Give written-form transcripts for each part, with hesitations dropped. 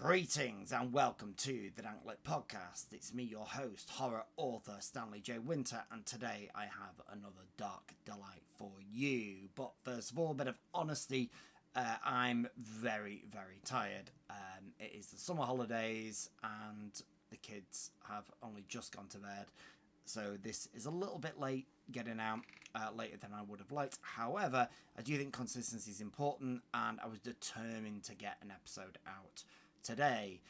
Greetings and welcome to the Danklit Podcast. It's me, your host, horror author Stanley J. Winter, and today I have another dark delight for you. But first of all, a bit of honesty. I'm very, very tired. It is the summer holidays and the kids have only just gone to bed. So this is a little bit late getting out, later than I would have liked. However, I do think consistency is important and I was determined to get an episode out today.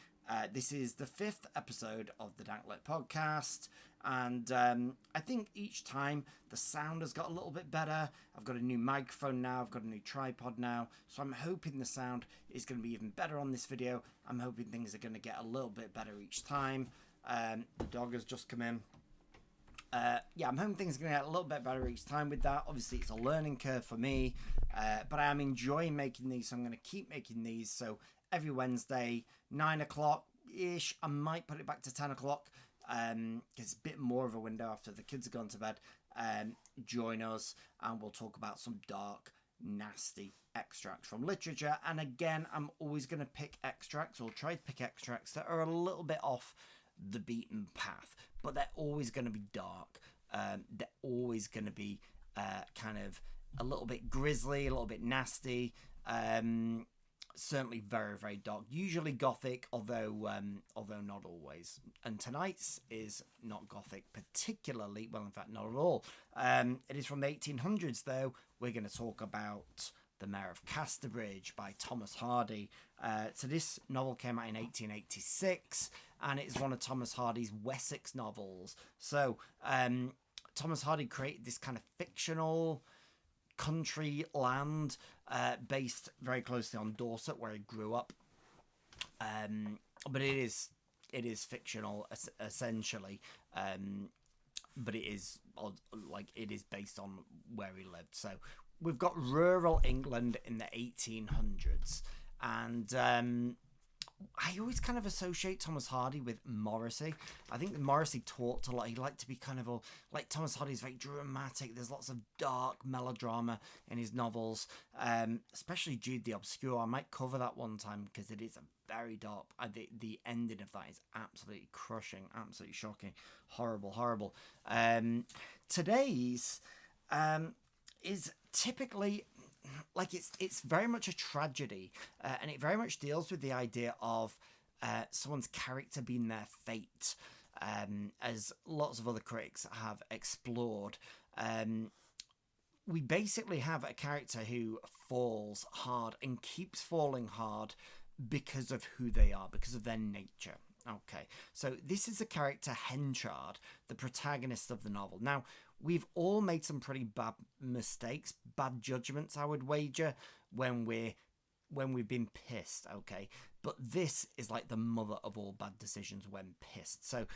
This is the 5th episode of the Danklit Podcast, and I think each time the sound has got a little bit better. I've got a new microphone now, I've got a new tripod now, so I'm hoping the sound is going to be even better on this video. I'm hoping things are going to get a little bit better each time. The dog has just come in. I'm hoping things are going to get a little bit better each time with that. Obviously, it's a learning curve for me, but I am enjoying making these, so I'm going to keep making these. So every Wednesday, 9 o'clock-ish, I might put it back to 10 o'clock, because it's a bit more of a window after the kids have gone to bed. Join us, and we'll talk about some dark, nasty extracts from literature. And again, I'm always going to pick extracts, or try to pick extracts that are a little bit off the beaten path, but they're always going to be dark. They're always going to be kind of a little bit grisly, a little bit nasty, certainly very, very dark, usually gothic, although not always. And tonight's is not gothic particularly, well, in fact, not at all. It is from the 1800s, though. We're going to talk about The Mayor of Casterbridge by Thomas Hardy. So this novel came out in 1886, and it's one of Thomas Hardy's Wessex novels. So Thomas Hardy created this kind of fictional country land based very closely on Dorset, where he grew up. But it is fictional essentially. But it is based on where he lived. So we've got rural England in the 1800s, and I always kind of associate Thomas Hardy with Morrissey. I think Morrissey talked a lot. He liked to be kind of like Thomas Hardy's very dramatic. There's lots of dark melodrama in his novels, especially Jude the Obscure. I might cover that one time because it is a very dark. The ending of that is absolutely crushing, absolutely shocking, horrible. Today's is typically, like, it's very much a tragedy, and it very much deals with the idea of someone's character being their fate, as lots of other critics have explored. We basically have a character who falls hard and keeps falling hard because of who they are, because of their nature. Okay, so this is a character, Henchard, the protagonist of the novel. Now, we've all made some pretty bad mistakes, bad judgments, I would wager, when we've been pissed, okay? But this is like the mother of all bad decisions when pissed. So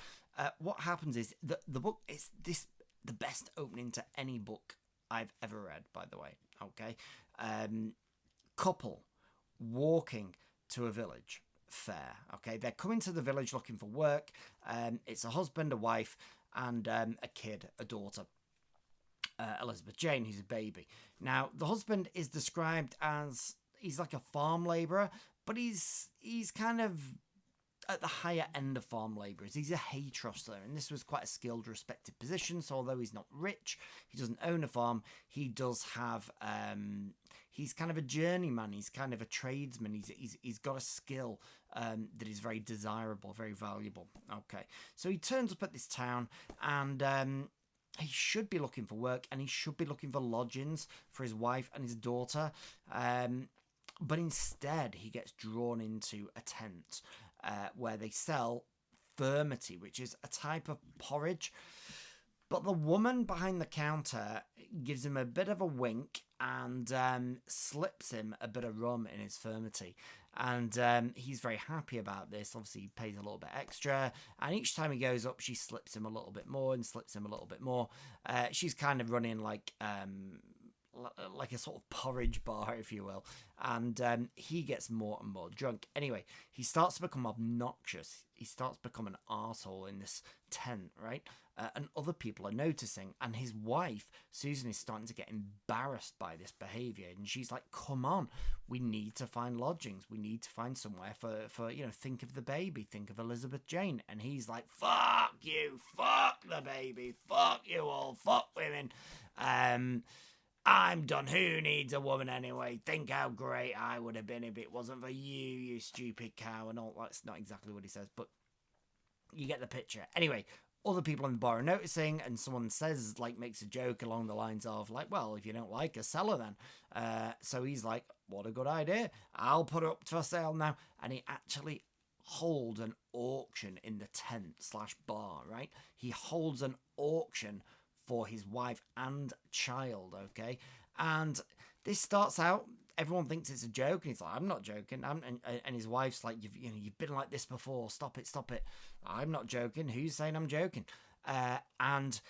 what happens is the book is the best opening to any book I've ever read, by the way, okay? Couple walking to a village fair, okay? They're coming to the village looking for work. It's a husband, a wife, and a kid, a daughter, Elizabeth Jane, who's a baby. Now, the husband is described as, he's like a farm labourer, but he's kind of at the higher end of farm labourers. He's a hay trusser, and this was quite a skilled, respected position. So although he's not rich, he doesn't own a farm, he does have, he's kind of a journeyman, he's kind of a tradesman, he's got a skill that is very desirable, very valuable. Okay, so he turns up at this town, and he should be looking for work, and he should be looking for lodgings for his wife and his daughter. But instead, he gets drawn into a tent where they sell furmity, which is a type of porridge. But the woman behind the counter gives him a bit of a wink and slips him a bit of rum in his furmity. And he's very happy about this. Obviously, he pays a little bit extra. And each time he goes up, she slips him a little bit more and slips him a little bit more. She's kind of running like a sort of porridge bar, if you will. And he gets more and more drunk. Anyway, he starts to become obnoxious. He starts to become an arsehole in this tent, right? and other people are noticing. And his wife, Susan, is starting to get embarrassed by this behaviour. And she's like, come on, we need to find lodgings. We need to find somewhere for think of the baby, think of Elizabeth Jane. And he's like, fuck you, fuck the baby, fuck you all, fuck women. I'm done. Who needs a woman anyway? Think how great I would have been if it wasn't for you, you stupid cow. And all that's not exactly what he says, but you get the picture. Anyway, other people in the bar are noticing, and someone says, like, makes a joke along the lines of, like, well, if you don't like her, sell her then. So he's like, what a good idea. I'll put her up for sale now. And he actually holds an auction in the tent/bar, right? He holds an auction for his wife and child, okay? And this starts out, everyone thinks it's a joke, and he's like, I'm not joking. And his wife's like, you've been like this before. Stop it. I'm not joking. Who's saying I'm joking? And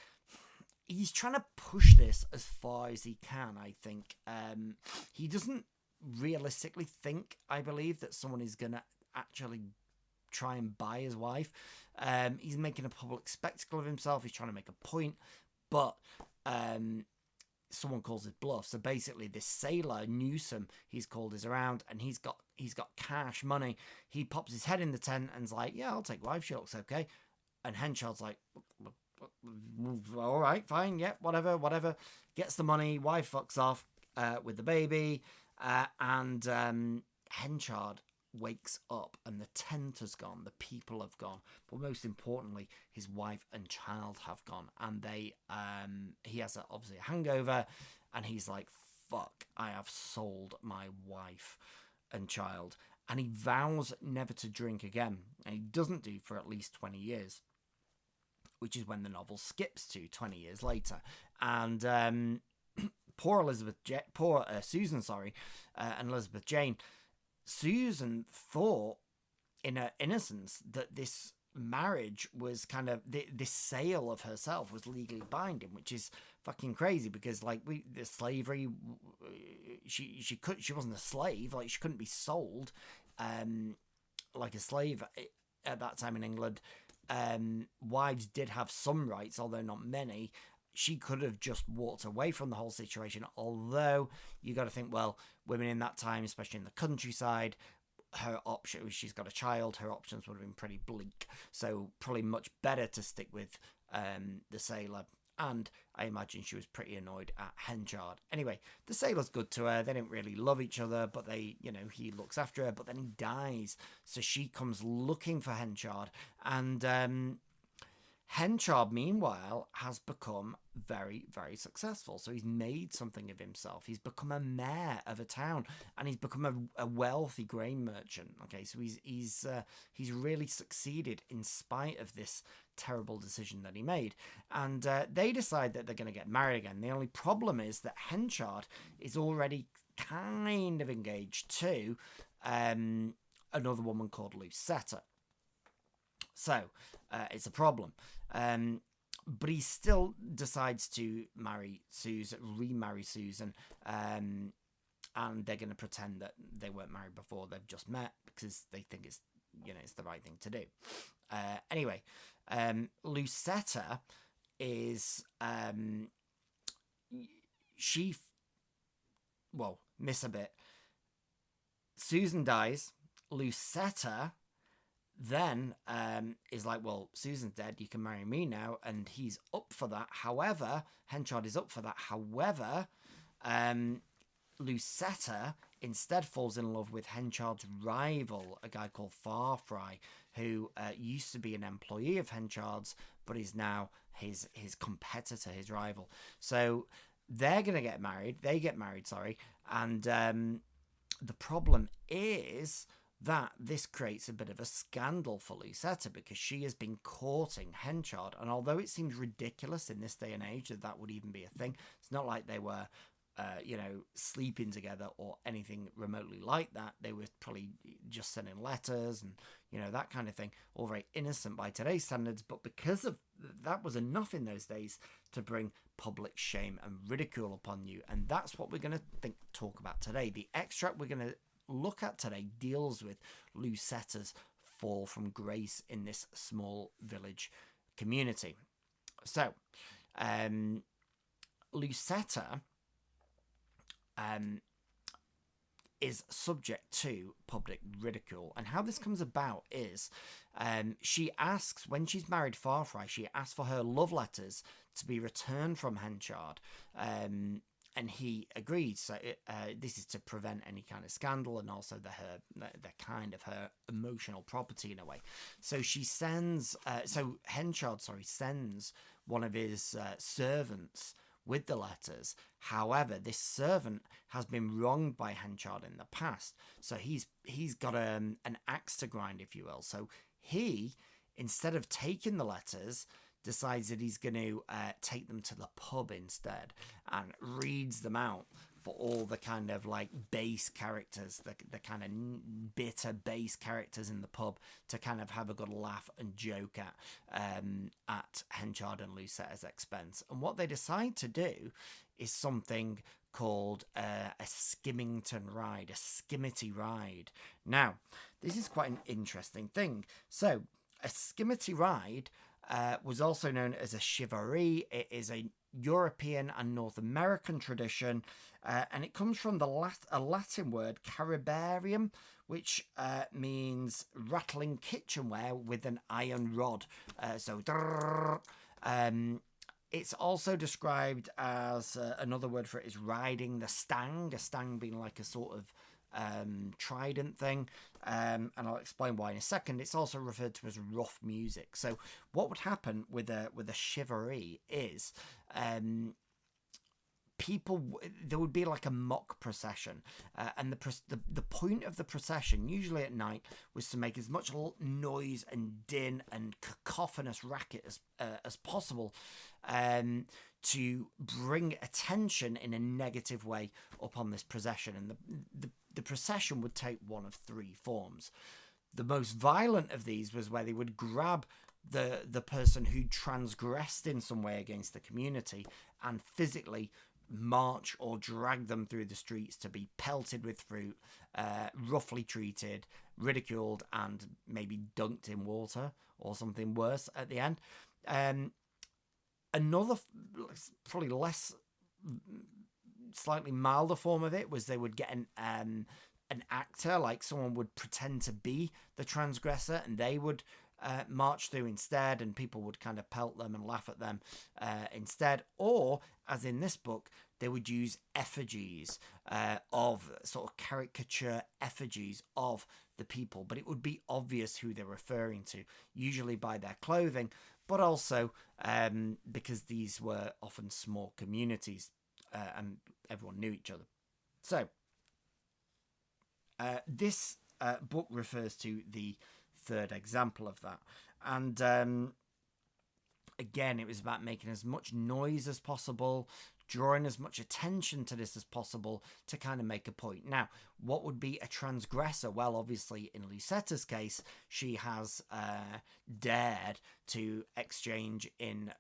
he's trying to push this as far as he can, I think. He doesn't realistically think, I believe, that someone is going to actually try and buy his wife. He's making a public spectacle of himself. He's trying to make a point. But someone calls his bluff. So basically, this sailor Newsom, he's called, is around, and he's got cash money. He pops his head in the tent and's like, "Yeah, I'll take wife. She looks okay." And Henchard's like, "All right, fine, yeah, whatever." Gets the money. Wife fucks off with the baby, and Henchard wakes up and the tent has gone, the people have gone, but most importantly, his wife and child have gone, and he has obviously a hangover, and he's like, fuck, I have sold my wife and child, and he vows never to drink again, and he doesn't do for at least 20 years, which is when the novel skips to 20 years later. And poor Susan, and Elizabeth Jane. Susan thought, in her innocence, that this marriage was kind of this sale of herself was legally binding, which is fucking crazy, because like the slavery, she wasn't a slave, like she couldn't be sold like a slave at that time in England. Wives did have some rights, although not many. She could have just walked away from the whole situation, although you got to think, well, women in that time, especially in the countryside, her option, she's got a child, her options would have been pretty bleak, so probably much better to stick with the sailor. And I imagine she was pretty annoyed at Henchard. Anyway, the sailor's good to her. They don't really love each other, but he looks after her, but then he dies, so she comes looking for Henchard, and Henchard, meanwhile, has become very, very successful. So he's made something of himself. He's become a mayor of a town, and he's become a wealthy grain merchant. Okay, so he's really succeeded in spite of this terrible decision that he made. And they decide that they're going to get married again. The only problem is that Henchard is already kind of engaged to another woman called Lucetta. So it's a problem. But he still decides to remarry Susan, and they're going to pretend that they weren't married before, they've just met, because they think it's the right thing to do. Anyway, Lucetta is miss a bit. Susan dies. Lucetta then is like, well, Susan's dead, you can marry me now, and he's up for that. However, Henchard is up for that. However, Lucetta instead falls in love with Henchard's rival, a guy called Farfry, who used to be an employee of Henchard's, but is now his competitor, his rival. So they're going to get married. They get married, and the problem is that this creates a bit of a scandal for Lucetta, because she has been courting Henchard, and although it seems ridiculous in this day and age that would even be a thing, it's not like they were sleeping together or anything remotely like that. They were probably just sending letters and that kind of thing, all very innocent by today's standards, but because of that was enough in those days to bring public shame and ridicule upon you. And that's what we're going to talk about today. The extract we're going to look at today deals with Lucetta's fall from grace in this small village community. So, Lucetta is subject to public ridicule. And how this comes about is she asks, when she's married Farfrae, she asks for her love letters to be returned from Henchard. And he agrees. So this is to prevent any kind of scandal, and also the kind of her emotional property in a way. So she sends, Henchard, sends one of his servants with the letters. However, this servant has been wronged by Henchard in the past, so he's got an axe to grind, if you will. So he, instead of taking the letters, decides that he's going to take them to the pub instead, and reads them out for all the kind of like base characters, the kind of bitter base characters in the pub, to kind of have a good laugh and joke at Henchard and Lucetta's expense. And what they decide to do is something called a Skimmington Ride, a Skimmity Ride. Now, this is quite an interesting thing. So, a Skimmity Ride was also known as a chivalry. It is a European and North American tradition, and it comes from a Latin word, caribarium, which means rattling kitchenware with an iron rod. It's also described as another word for it is riding the stang, a stang being like a sort of trident thing, and I'll explain why in a second. It's also referred to as rough music. So what would happen with a chivalry is there would be like a mock procession, and the point of the procession, usually at night, was to make as much noise and din and cacophonous racket as possible, to bring attention in a negative way upon this procession. And the procession would take one of three forms. The most violent of these was where they would grab the person who transgressed in some way against the community and physically march or drag them through the streets to be pelted with fruit, roughly treated, ridiculed, and maybe dunked in water or something worse at the end. Another, probably less, slightly milder form of it was they would get an actor, like someone would pretend to be the transgressor, and they would march through instead, and people would kind of pelt them and laugh at them instead. Or, as in this book, they would use effigies of sort of caricature effigies of the people, but it would be obvious who they're referring to, usually by their clothing, but also because these were often small communities and everyone knew each other. So this book refers to the third example of that, and again, it was about making as much noise as possible, drawing as much attention to this as possible to kind of make a point. Now, what would be a transgressor? Well, obviously, in Lucetta's case, she has dared to exchange in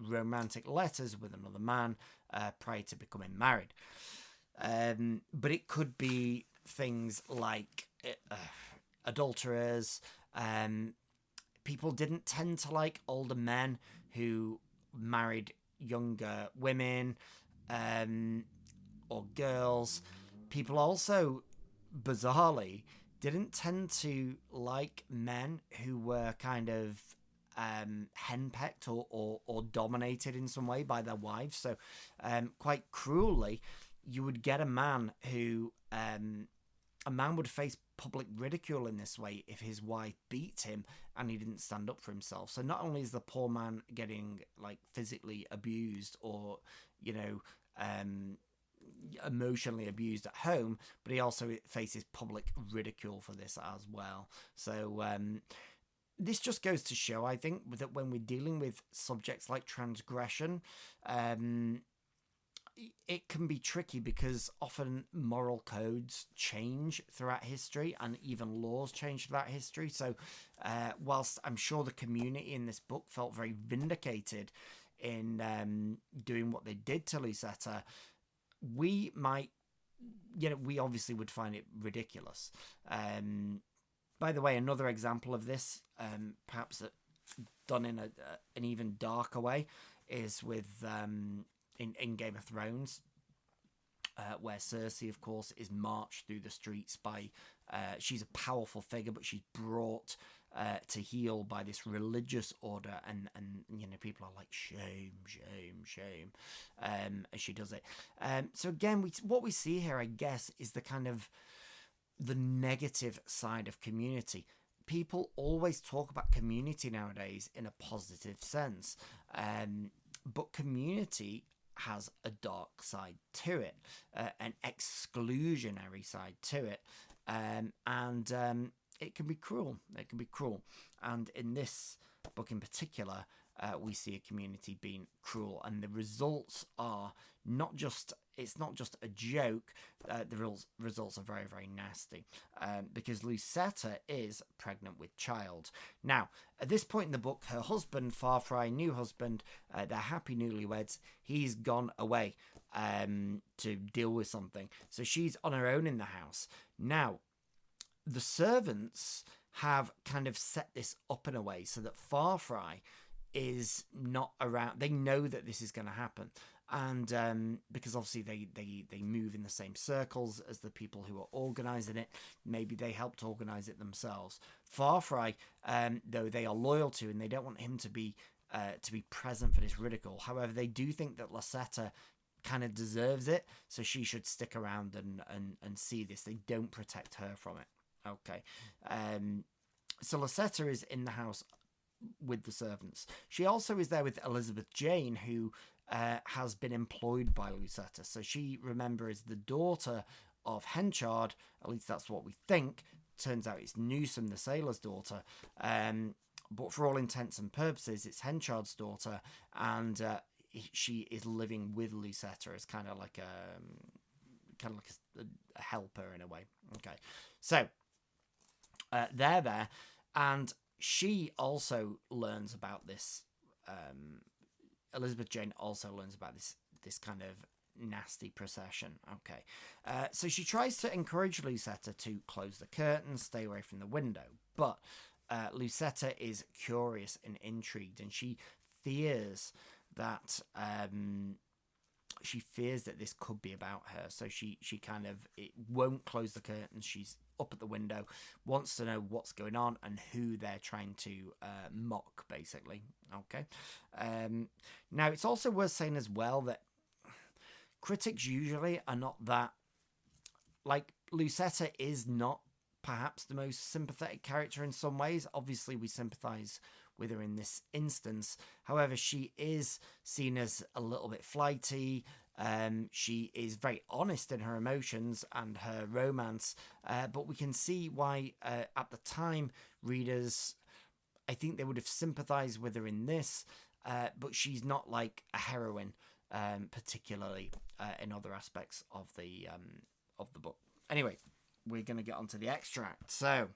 romantic letters with another man prior to becoming married. But it could be things like adulterers. People didn't tend to like older men who married younger women or girls. People also, bizarrely, didn't tend to like men who were kind of henpecked or dominated in some way by their wives. So quite cruelly, you would get a man who a man would face public ridicule in this way if his wife beat him and he didn't stand up for himself. So not only is the poor man getting like physically abused or, you know, emotionally abused at home, but he also faces public ridicule for this as well. So this just goes to show, I think, that when we're dealing with subjects like transgression, it can be tricky because often moral codes change throughout history and even laws change throughout history. So whilst I'm sure the community in this book felt very vindicated in doing what they did to Lucetta, we might, we obviously would find it ridiculous. By the way, another example of this, perhaps done in an even darker way is with in Game of Thrones, where Cersei, of course, is marched through the streets by. She's a powerful figure, but she's brought to heel by this religious order, and people are like shame, shame, shame, as she does it. So again, what we see here, I guess, is the kind of the negative side of community. People always talk about community nowadays in a positive sense, but community has a dark side to it, an exclusionary side to it, and it can be cruel. It can be cruel, and in this book in particular, we see a community being cruel, and the results are it's not just a joke. The results are very, very nasty, because Lucetta is pregnant with child. Now, at this point in the book, her husband, Farfrae, new husband, they're happy newlyweds, he's gone away to deal with something. So she's on her own in the house. Now, the servants have kind of set this up in a way so that Farfrae is not around. They know that this is going to happen, and because obviously they move in the same circles as the people who are organising it. Maybe they helped organise it themselves. Farfrae, though, they are loyal to, and they don't want him to be present for this ridicule. However, they do think that Lucetta kind of deserves it, so she should stick around and see this. They don't protect her from it. Okay, so Lucetta is in the house with the servants. She also is there with Elizabeth Jane, who has been employed by Lucetta. So she, remember, is the daughter of Henchard. At least that's what we think. Turns out it's Newsom, the sailor's daughter. But for all intents and purposes, it's Henchard's daughter, and she is living with Lucetta as kind of like a helper in a way. Okay, so they're there, and she also learns about this. Elizabeth Jane also learns about this kind of nasty procession. Okay, so she tries to encourage Lucetta to close the curtains, stay away from the window, but Lucetta is curious and intrigued, and she fears that this could be about her. So she kind of won't close the curtains. She's up at the window, wants to know what's going on and who they're trying to mock, basically. Okay. Now, it's also worth saying as well that critics usually are not that... Like, Lucetta is not perhaps the most sympathetic character in some ways. Obviously, we sympathise with her in this instance. However, she is seen as a little bit flighty. She is very honest in her emotions and her romance, but we can see why at the time readers, I think they would have sympathised with her in this, but she's not like a heroine, particularly in other aspects of the book. Anyway, we're going to get onto the extract. So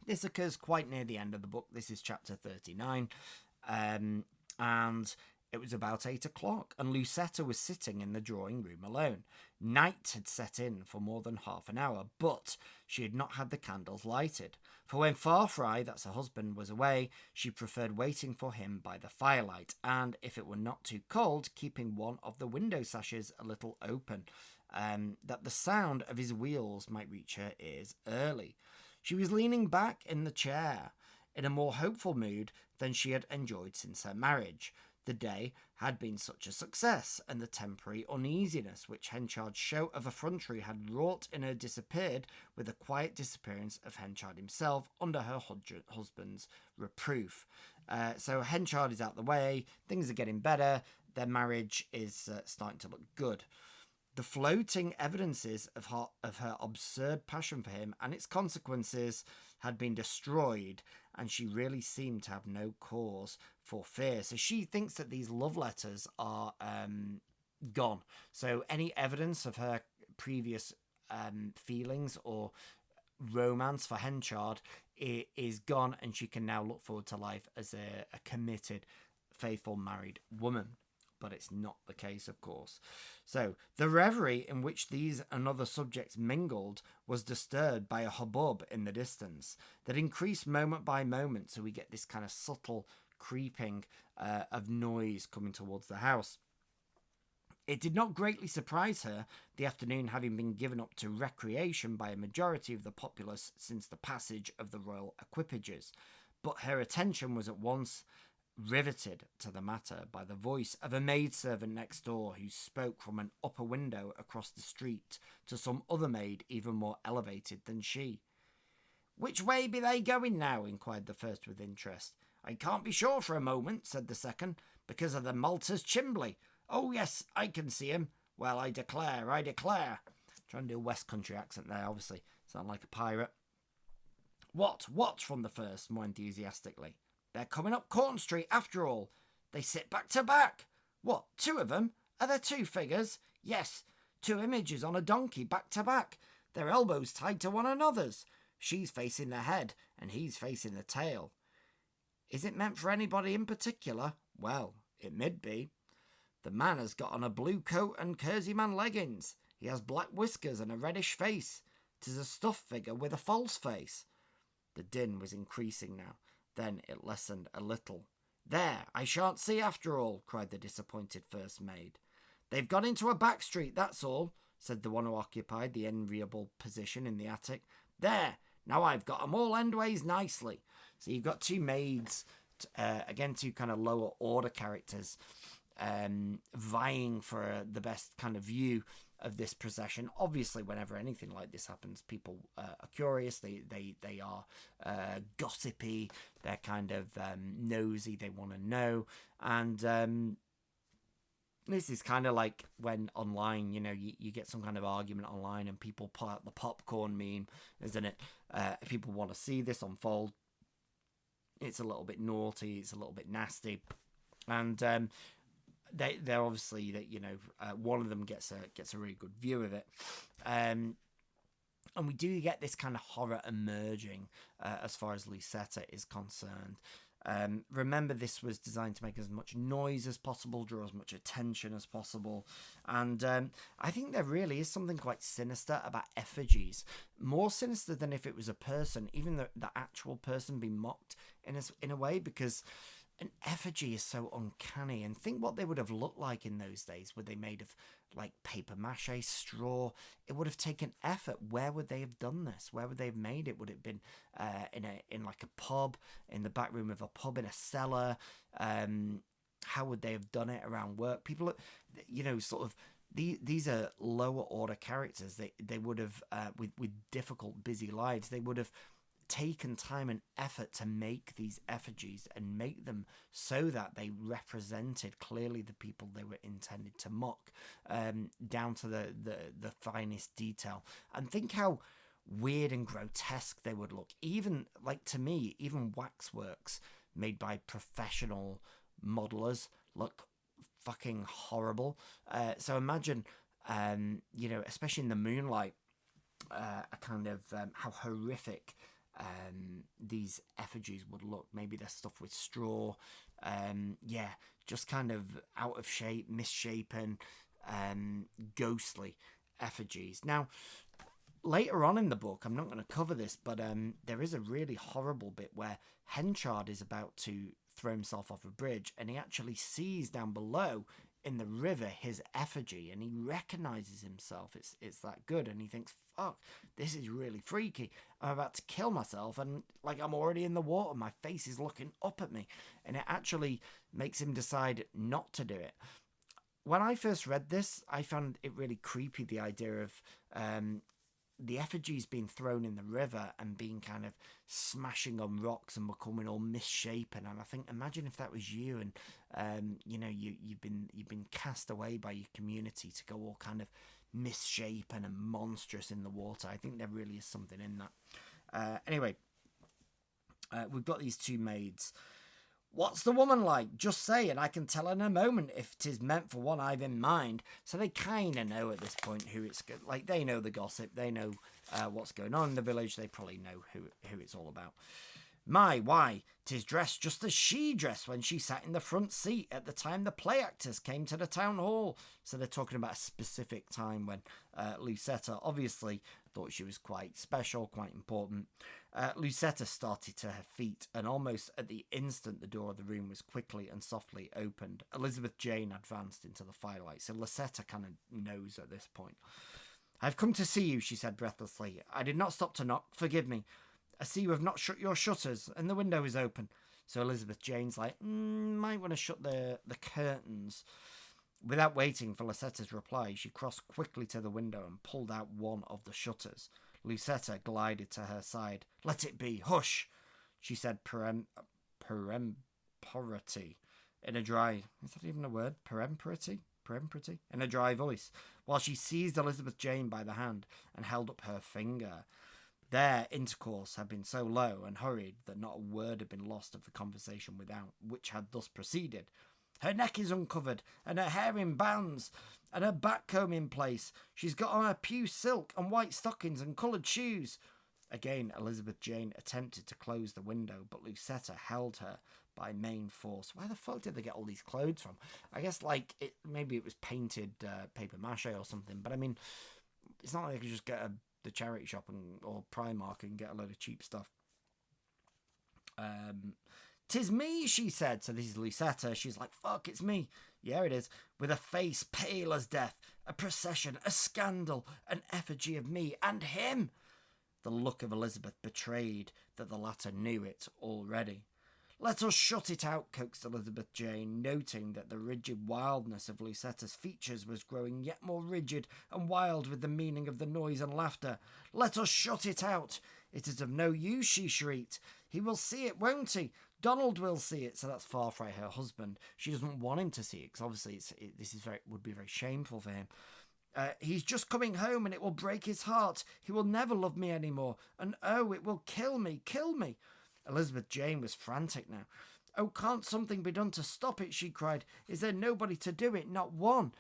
this occurs quite near the end of the book. This is chapter 39, and it was about 8 o'clock, and Lucetta was sitting in the drawing room alone. Night had set in for more than half an hour, but she had not had the candles lighted. For when Farfrae, that's her husband, was away, she preferred waiting for him by the firelight, and, if it were not too cold, keeping one of the window sashes a little open, that the sound of his wheels might reach her ears early. She was leaning back in the chair, in a more hopeful mood than she had enjoyed since her marriage. The day had been such a success, and the temporary uneasiness which Henchard's show of effrontery had wrought in her disappeared with the quiet disappearance of Henchard himself under her husband's reproof. So Henchard is out the way, things are getting better, their marriage is starting to look good. The floating evidences of her absurd passion for him and its consequences had been destroyed, and she really seemed to have no cause for fear. So she thinks that these love letters are gone. So any evidence of her previous feelings or romance for Henchard is gone, and she can now look forward to life as a committed, faithful, married woman. but it's not the case, of course. So, the reverie in which these and other subjects mingled was disturbed by a hubbub in the distance that increased moment by moment, so we get this kind of subtle creeping of noise coming towards the house. It did not greatly surprise her, the afternoon having been given up to recreation by a majority of the populace since the passage of the royal equipages, but her attention was at once riveted to the matter by the voice of a maidservant next door who spoke from an upper window across the street to some other maid even more elevated than she. "Which way be they going now?" inquired the first with interest. "I can't be sure for a moment," said the second, "because of the Malta's chimbley. Oh, yes, I can see him. Well, I declare. Trying to do a West Country accent there, obviously. Sound like a pirate. What, from the first, more enthusiastically. "They're coming up Corn Street, after all. They sit back to back." "What, 2 of them? Are there 2 figures?" "Yes, 2 images on a donkey, back to back. Their elbows tied to one another's. She's facing the head, and he's facing the tail." "Is it meant for anybody in particular?" "Well, it mid be. The man has got on a blue coat and Kerseyman leggings. He has black whiskers and a reddish face. 'Tis a stuffed figure with a false face." The din was increasing now. Then it lessened a little. "There, I shan't see after all," cried the disappointed first maid. "They've gone into a back street, that's all," said the one who occupied the enviable position in the attic. "There, now I've got 'em all endways nicely." So you've got 2 maids, again, 2 kind of lower order characters, vying for the best kind of view of this procession. Obviously, whenever anything like this happens, people are curious. They are gossipy. They're kind of nosy. They want to know. And this is kind of like when online, you get some kind of argument online and people pull out the popcorn meme, isn't it? People want to see this unfold. It's a little bit naughty. It's a little bit nasty. And they're obviously that one of them gets a really good view of it, and we do get this kind of horror emerging as far as Lucetta is concerned. Remember, this was designed to make as much noise as possible, draw as much attention as possible, and I think there really is something quite sinister about effigies, more sinister than if it was a person, even the actual person being mocked in a way, because an effigy is so uncanny. And think what they would have looked like in those days. Were they made of like paper mache, straw? It would have taken effort. Where would they have done this? Where would they have made it? Would it have been in like a pub, in the back room of a pub, in a cellar? How would they have done it around work? People, sort of. These are lower order characters. They would have with difficult, busy lives. They would have taken time and effort to make these effigies and make them so that they represented clearly the people they were intended to mock, down to the finest detail. And think how weird and grotesque they would look. Even, like, to me, even waxworks made by professional modelers look fucking horrible. So imagine, especially in the moonlight, a kind of how horrific these effigies would look. Maybe they're stuffed with straw, just kind of out of shape, misshapen, ghostly effigies. Now, later on in the book, I'm not going to cover this, but there is a really horrible bit where Henchard is about to throw himself off a bridge, and he actually sees down below in the river his effigy, and he recognizes himself. It's that good, and he thinks, fuck, this is really freaky. I'm about to kill myself, and like I'm already in the water, my face is looking up at me, and it actually makes him decide not to do it. When I first read this, I found it really creepy, the idea of the effigies being thrown in the river and being kind of smashing on rocks and becoming all misshapen. And I think, imagine if that was you, and you've been cast away by your community to go all kind of misshapen and monstrous in the water. I think there really is something in that. Anyway, we've got these 2 maids. "What's the woman like? Just say, and I can tell in a moment if 'tis meant for one I've in mind." So they kind of know at this point who it's good. Like, they know the gossip. They know what's going on in the village. They probably know who it's all about. My, why, 'tis dressed just as she dressed when she sat in the front seat at the time the play actors came to the town hall. So they're talking about a specific time when Lucetta obviously thought she was quite special, quite important. Lucetta started to her feet, and almost at the instant the door of the room was quickly and softly opened, Elizabeth Jane advanced into the firelight. So Lucetta kind of knows at this point. I've come to see you, she said breathlessly. I did not stop to knock. Forgive me. I see you have not shut your shutters, and the window is open. So Elizabeth Jane's like, might want to shut the curtains. Without waiting for Lucetta's reply, she crossed quickly to the window and pulled out one of the shutters. Lucetta glided to her side. Let it be. Hush, she said peremptority in a dry... Is that even a word? Peremptority? In a dry voice, while she seized Elizabeth Jane by the hand and held up her finger. Their intercourse had been so low and hurried that not a word had been lost of the conversation without, which had thus proceeded. Her neck is uncovered, and her hair in bands, and her back comb in place. She's got on her puce silk and white stockings and coloured shoes. Again, Elizabeth Jane attempted to close the window, but Lucetta held her by main force. Where the fuck did they get all these clothes from? I guess, maybe it was painted paper mache or something, but I mean, it's not like they could just get the charity shop or Primark and get a load of cheap stuff. "'Tis me," she said. So this is Lucetta. She's like, fuck, it's me. Yeah, it is. With a face pale as death, a procession, a scandal, an effigy of me and him. The look of Elizabeth betrayed that the latter knew it already. Let us shut it out, coaxed Elizabeth Jane, noting that the rigid wildness of Lucetta's features was growing yet more rigid and wild with the meaning of the noise and laughter. Let us shut it out. It is of no use, she shrieked. He will see it, won't he? Donald will see it. So that's Farfrae, her husband. She doesn't want him to see it because obviously would be very shameful for him. He's just coming home and it will break his heart. He will never love me anymore. And oh, it will kill me, kill me. Elizabeth Jane was frantic now. Oh, can't something be done to stop it, she cried. Is there nobody to do it? Not one.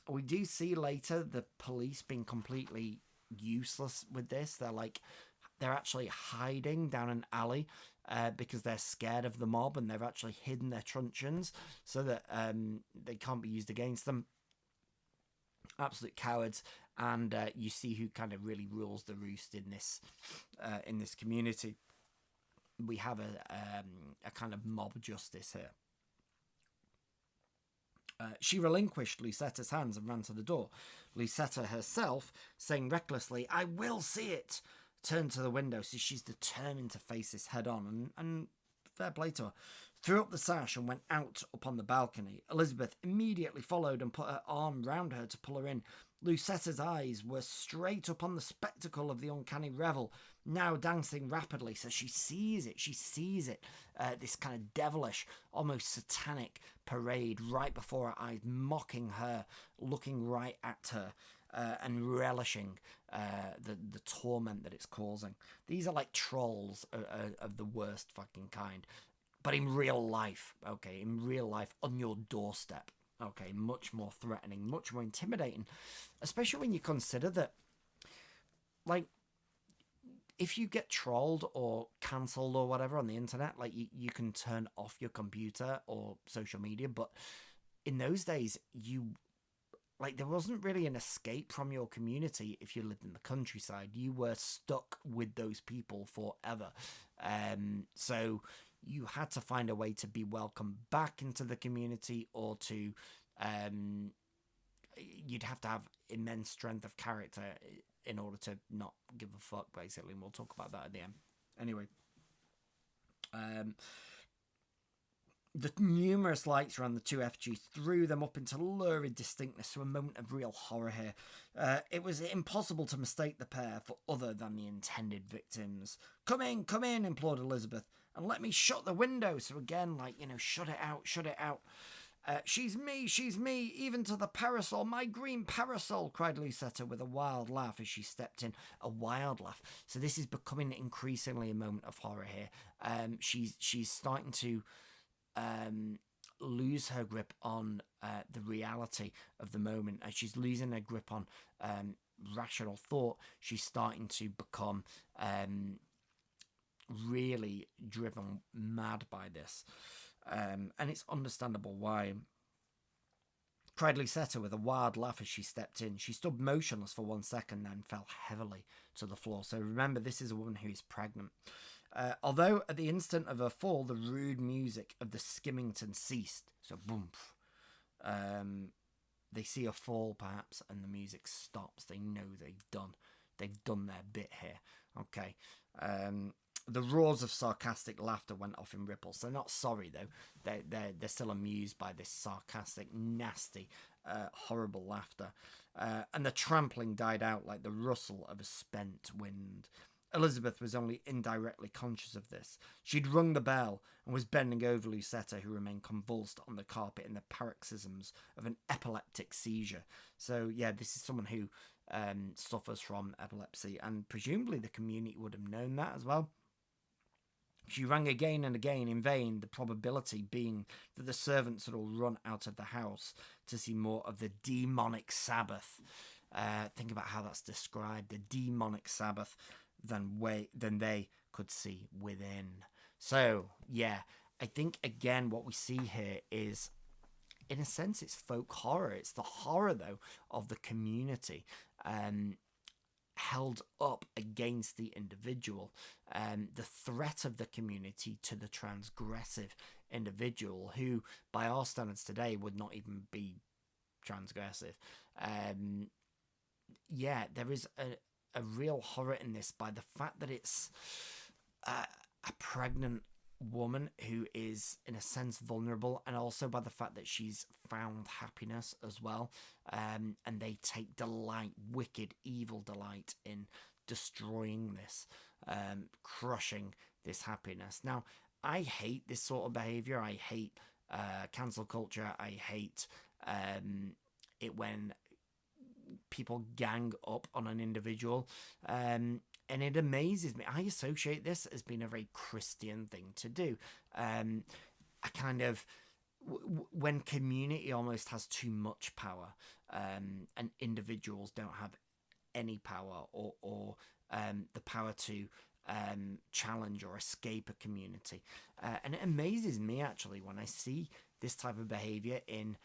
We do see later the police being completely useless with this. They're actually hiding down an alley because they're scared of the mob, and they've actually hidden their truncheons so that they can't be used against them. Absolute cowards. And you see who kind of really rules the roost in this community. We have a kind of mob justice here. She relinquished Lucetta's hands and ran to the door. Lucetta herself, saying recklessly, I will see it, turned to the window, so she's determined to face this head on, and fair play to her. Threw up the sash and went out upon the balcony. Elizabeth immediately followed and put her arm round her to pull her in. Lucetta's eyes were straight upon the spectacle of the uncanny revel, now dancing rapidly. So she sees it. This kind of devilish, almost satanic parade right before her eyes, mocking her, looking right at her, and relishing the torment that it's causing. These are like trolls of the worst fucking kind. But in real life, on your doorstep, much more threatening, much more intimidating, especially when you consider that, if you get trolled or cancelled or whatever on the internet, you can turn off your computer or social media, but in those days, there wasn't really an escape from your community if you lived in the countryside. You were stuck with those people forever. So you had to find a way to be welcomed back into the community, or to you'd have to have immense strength of character in order to not give a fuck, basically, and we'll talk about that at the end. Anyway, the numerous lights around the two effigies threw them up into lurid distinctness to a moment of real horror here. It was impossible to mistake the pair for other than the intended victims. Come in, implored Elizabeth, and let me shut the window. So again, shut it out. She's me, even to the parasol, my green parasol, cried Lucetta with a wild laugh as she stepped in. A wild laugh. So this is becoming increasingly a moment of horror here. She's starting to lose her grip on the reality of the moment, and she's losing her grip on rational thought. She's starting to become really driven mad by this. And it's understandable why. Cried Lucetta with a wild laugh as she stepped in. She stood motionless for 1 second, then fell heavily to the floor. So remember, this is a woman who is pregnant. Although at the instant of her fall, the rude music of the Skimmington ceased. So boom. They see her fall, perhaps, and the music stops. They know they've done their bit here. Okay. The roars of sarcastic laughter went off in ripples. They're not sorry though. They're still amused by this sarcastic, nasty, horrible laughter. And the trampling died out like the rustle of a spent wind. Elizabeth was only indirectly conscious of this. She'd rung the bell and was bending over Lucetta, who remained convulsed on the carpet in the paroxysms of an epileptic seizure. So, yeah, this is someone who suffers from epilepsy, and presumably the community would have known that as well. She rang again and again in vain, the probability being that the servants had all run out of the house to see more of the demonic Sabbath. Think about how that's described, the demonic Sabbath, than they could see within. So, yeah, I think, again, what we see here is, in a sense, it's folk horror. It's the horror, though, of the community held up against the individual. The threat of the community to the transgressive individual, who, by our standards today, would not even be transgressive. Yeah, there is a real horror in this by the fact that it's a pregnant woman who is, in a sense, vulnerable, and also by the fact that she's found happiness as well, and they take delight, wicked, evil delight, in destroying this, crushing this happiness. Now, I hate this sort of behaviour. I hate cancel culture. I hate it when people gang up on an individual, and it amazes me. I associate this as being a very Christian thing to do. I kind of, when community almost has too much power, and individuals don't have any power or the power to challenge or escape a community. And it amazes me, actually, when I see this type of behavior in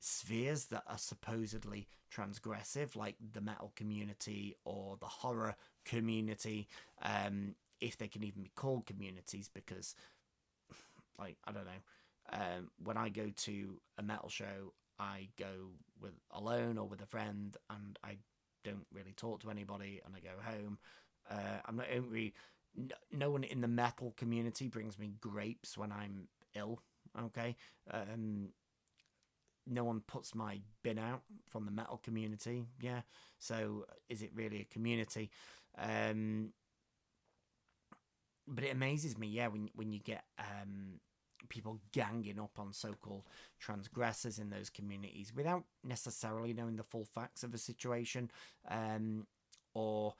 spheres that are supposedly transgressive, like the metal community or the horror community, if they can even be called communities, because, like, I don't know, when I go to a metal show, I go alone or with a friend, and I don't really talk to anybody, and I go home. No one in the metal community brings me grapes when I'm ill. Okay. No one puts my bin out from the metal community. Yeah. So is it really a community? But it amazes me, yeah, when you get people ganging up on so-called transgressors in those communities without necessarily knowing the full facts of a situation, or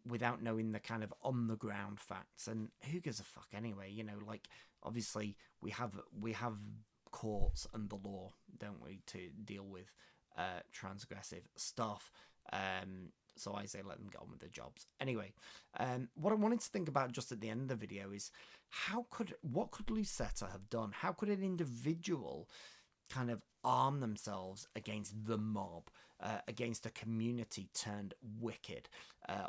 without knowing the kind of on-the-ground facts. And who gives a fuck anyway? Like, obviously we have courts and the law, don't we, to deal with transgressive stuff. So I say let them get on with their jobs. Anyway, what I wanted to think about just at the end of the video is what could Lucetta have done? How could an individual kind of arm themselves against the mob, against a community turned wicked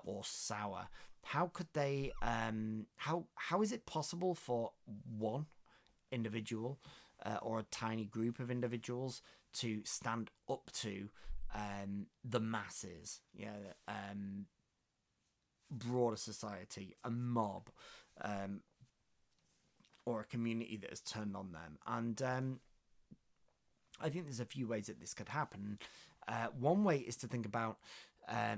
or sour? How could they? How is it possible for one individual or a tiny group of individuals to stand up to the masses, broader society, a mob, or a community that has turned on them? And I think there's a few ways that this could happen. One way is to think about,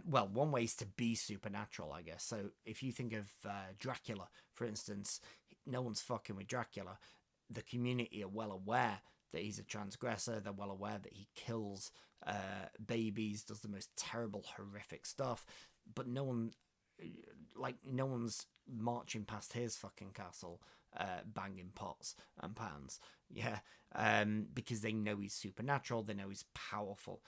one way is to be supernatural, I guess. So if you think of Dracula, for instance, no one's fucking with Dracula. The community are well aware that he's a transgressor. They're well aware that he kills babies, does the most terrible, horrific stuff. But no one's marching past his fucking castle, banging pots and pans. Yeah, because they know he's supernatural. They know he's powerful.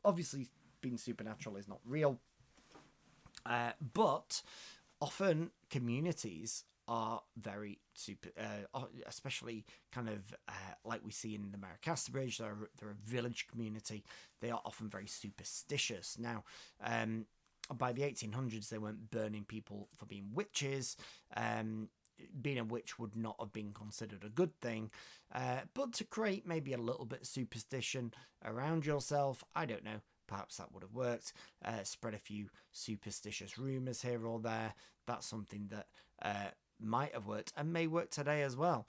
Obviously, being supernatural is not real. But often communities are very super, especially kind of like we see in the Mayor of Casterbridge. They're a village community. They are often very superstitious. Now, by the 1800s, they weren't burning people for being witches. Being a witch would not have been considered a good thing. But to create maybe a little bit of superstition around yourself, I don't know. Perhaps that would have worked. Spread a few superstitious rumours here or there. That's something that might have worked and may work today as well.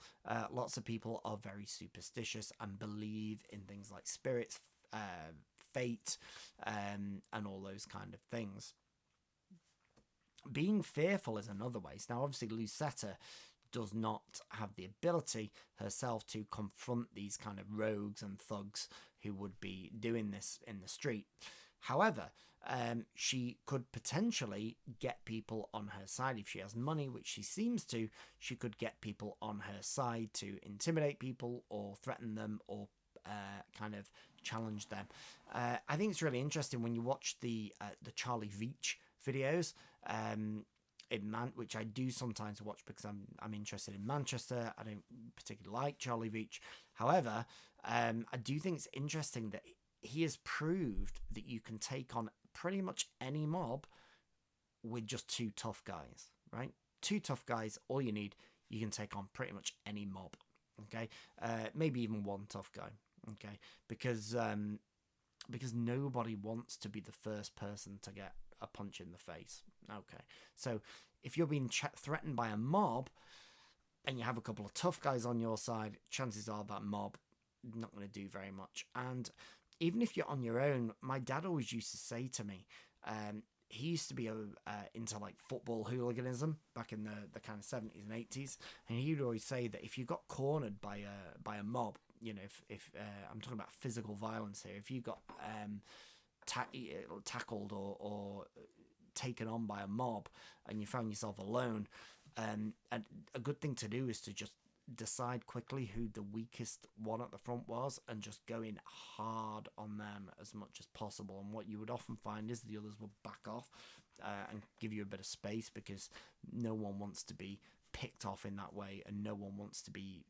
Lots of people are very superstitious and believe in things like spirits, fate, and all those kind of things. Being fearful is another way. Now, obviously, Lucetta does not have the ability herself to confront these kind of rogues and thugs who would be doing this in the street. However, she could potentially get people on her side if she has money, which she seems to. She could get people on her side to intimidate people or threaten them or kind of challenge them. I think it's really interesting when you watch the Charlie Veitch videos, which I do sometimes watch because I'm interested in Manchester. I don't particularly like Charlie Veitch. However, I do think it's interesting that he has proved that you can take on pretty much any mob with just two tough guys, right? Two tough guys, all you need, you can take on pretty much any mob, okay? Maybe even one tough guy, okay? Because nobody wants to be the first person to get a punch in the face. Okay, so if you're being threatened by a mob and you have a couple of tough guys on your side, chances are that mob not going to do very much. And even if you're on your own, my dad always used to say to me, he used to be into like football hooliganism back in the kind of 70s and 80s, and he would always say that if you got cornered by a mob, you know, if I'm talking about physical violence here, if you got tackled or taken on by a mob and you found yourself alone, and a good thing to do is to just decide quickly who the weakest one at the front was and just go in hard on them as much as possible. And what you would often find is the others will back off and give you a bit of space, because no one wants to be picked off in that way, and no one wants to be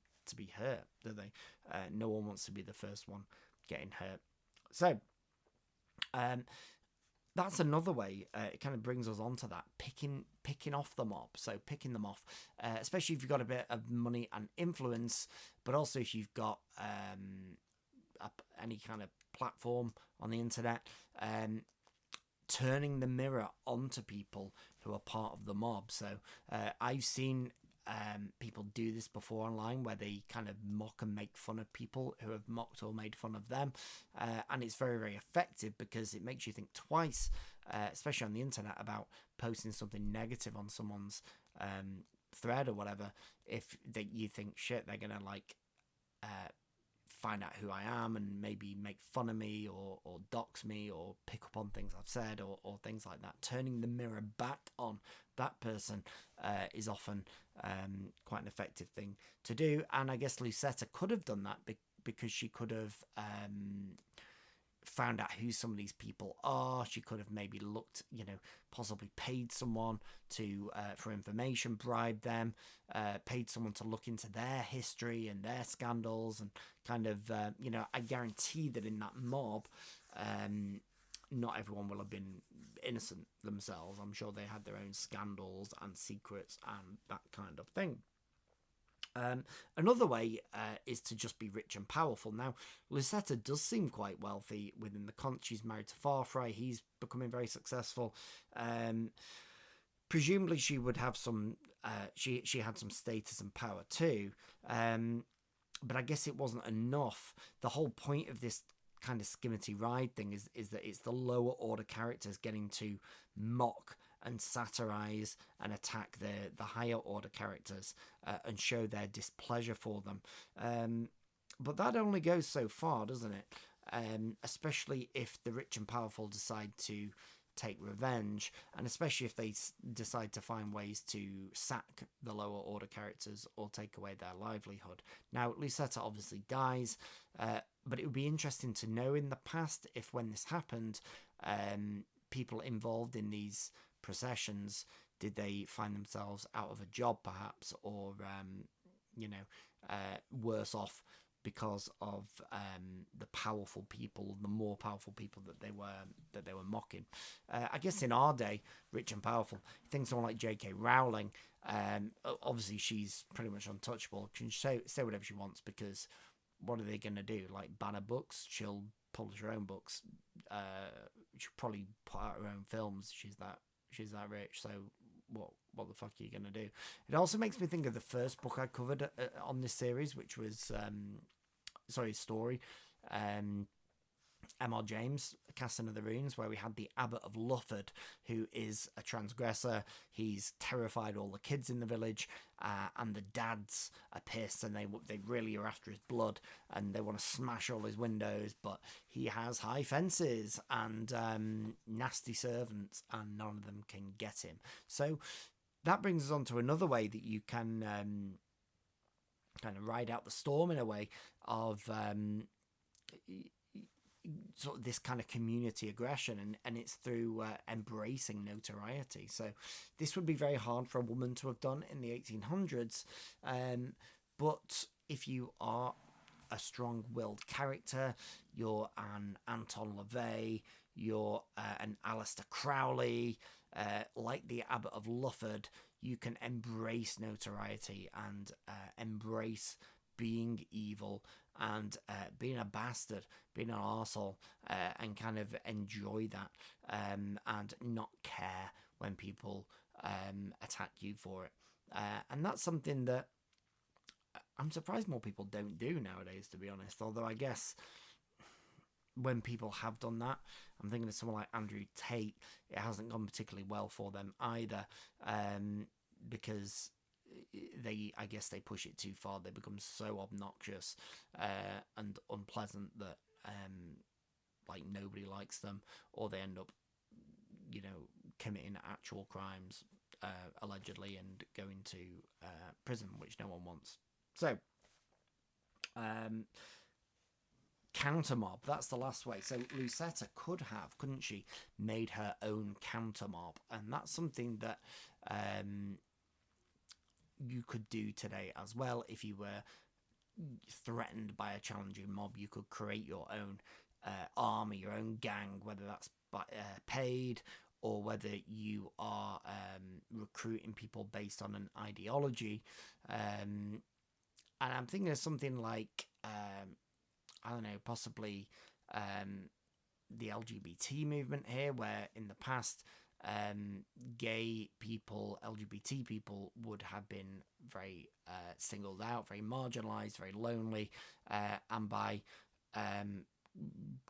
hurt, do they? No one wants to be the first one getting hurt. So that's another way. It kind of brings us on to that picking off the mob. So picking them off, especially if you've got a bit of money and influence, but also if you've got any kind of platform on the internet, turning the mirror onto people who are part of the mob. So I've seen people do this before online, where they kind of mock and make fun of people who have mocked or made fun of them, and it's very, very effective because it makes you think twice, especially on the internet, about posting something negative on someone's thread or whatever. If you think, shit, they're gonna like find out who I am and maybe make fun of me or dox me or pick up on things I've said or things like that. Turning the mirror back on that person is often quite an effective thing to do. And I guess Lucetta could have done that because she could have found out who some of these people are. She could have maybe looked, possibly paid someone to for information, bribed them, paid someone to look into their history and their scandals, and kind of, I guarantee that in that mob, not everyone will have been innocent themselves. I'm sure they had their own scandals and secrets and that kind of thing. Another way is to just be rich and powerful. Now, Lucetta does seem quite wealthy within the conch. She's married to Farfrae. He's becoming very successful. Presumably, she would have some. She had some status and power too. But I guess it wasn't enough. The whole point of this kind of Skimmity Ride thing is that it's the lower order characters getting to mock and satirize and attack the higher order characters and show their displeasure for them. But that only goes so far, doesn't it? Especially if the rich and powerful decide to take revenge, and especially if they decide to find ways to sack the lower order characters or take away their livelihood. Now, Lucetta obviously dies, but it would be interesting to know in the past if, when this happened, people involved in these processions? Did they find themselves out of a job, perhaps, or worse off because of the powerful people, the more powerful people that they were mocking? I guess in our day, rich and powerful, I think someone like J.K. Rowling, obviously she's pretty much untouchable. She can say whatever she wants, because what are they going to do? Like, ban her books? She'll publish her own books. She'll probably put out her own films. She's that rich. So what the fuck are you going to do? It also makes me think of the first book I covered on this series, which was story, M.R. James, Casting of the Runes, where we had the Abbot of Lufford, who is a transgressor. He's terrified all the kids in the village, and the dads are pissed, and they really are after his blood, and they want to smash all his windows, but he has high fences and nasty servants, and none of them can get him. So that brings us on to another way that you can kind of ride out the storm, in a way of sort of this kind of community aggression, and it's through embracing notoriety. So this would be very hard for a woman to have done in the 1800s, but if you are a strong-willed character, you're an Anton LaVey, you're an Aleister Crowley, like the Abbot of Lufford, you can embrace notoriety and embrace being evil and being a bastard, being an arsehole, and kind of enjoy that, and not care when people attack you for it. And that's something that I'm surprised more people don't do nowadays, to be honest. Although I guess when people have done that, I'm thinking of someone like Andrew Tate, it hasn't gone particularly well for them either, because I guess they push it too far. They become so obnoxious and unpleasant that like nobody likes them, or they end up, committing actual crimes, allegedly, and going to prison, which no one wants. So counter mob, that's the last way. So Lucetta couldn't she, made her own counter mob, and that's something that you could do today as well. If you were threatened by a challenging mob, you could create your own army, your own gang, whether that's paid, or whether you are recruiting people based on an ideology. And I'm thinking of something like, I don't know, possibly the LGBT movement here, where in the past, gay people, LGBT people would have been very singled out, very marginalised, very lonely, and by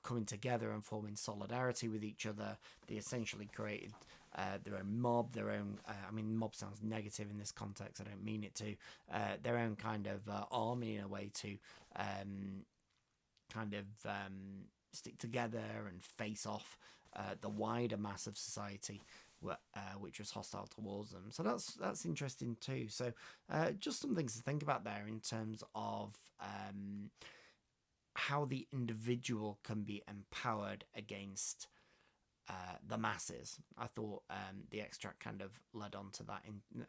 coming together and forming solidarity with each other, they essentially created their own mob, their own, mob sounds negative in this context, I don't mean it to, their own kind of army, in a way, to stick together and face off the wider mass of society, which was hostile towards them. So that's interesting too. So just some things to think about there in terms of how the individual can be empowered against the masses. I thought the extract kind of led on to that, in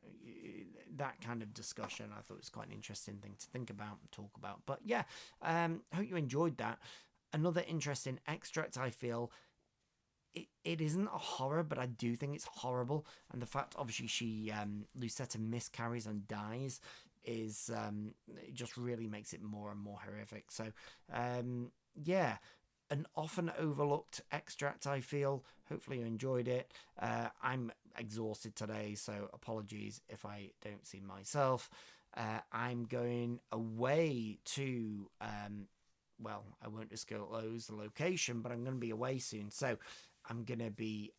that kind of discussion. I thought it was quite an interesting thing to think about and talk about. But yeah, hope you enjoyed that. Another interesting extract, I feel. It isn't a horror, but I do think it's horrible. And the fact, obviously, Lucetta miscarries and dies is it just really makes it more and more horrific. So, yeah, an often overlooked extract, I feel. Hopefully you enjoyed it. I'm exhausted today, so apologies if I don't see myself. I'm going away to... well, I won't disclose the location, but I'm going to be away soon. So I'm going to be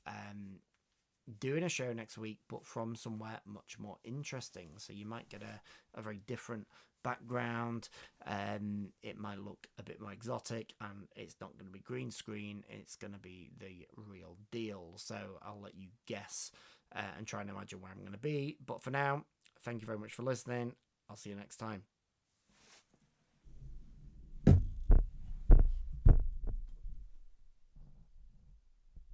doing a show next week, but from somewhere much more interesting. So you might get a very different background. It might look a bit more exotic, and it's not going to be green screen. It's going to be the real deal. So I'll let you guess and try and imagine where I'm going to be. But for now, thank you very much for listening. I'll see you next time.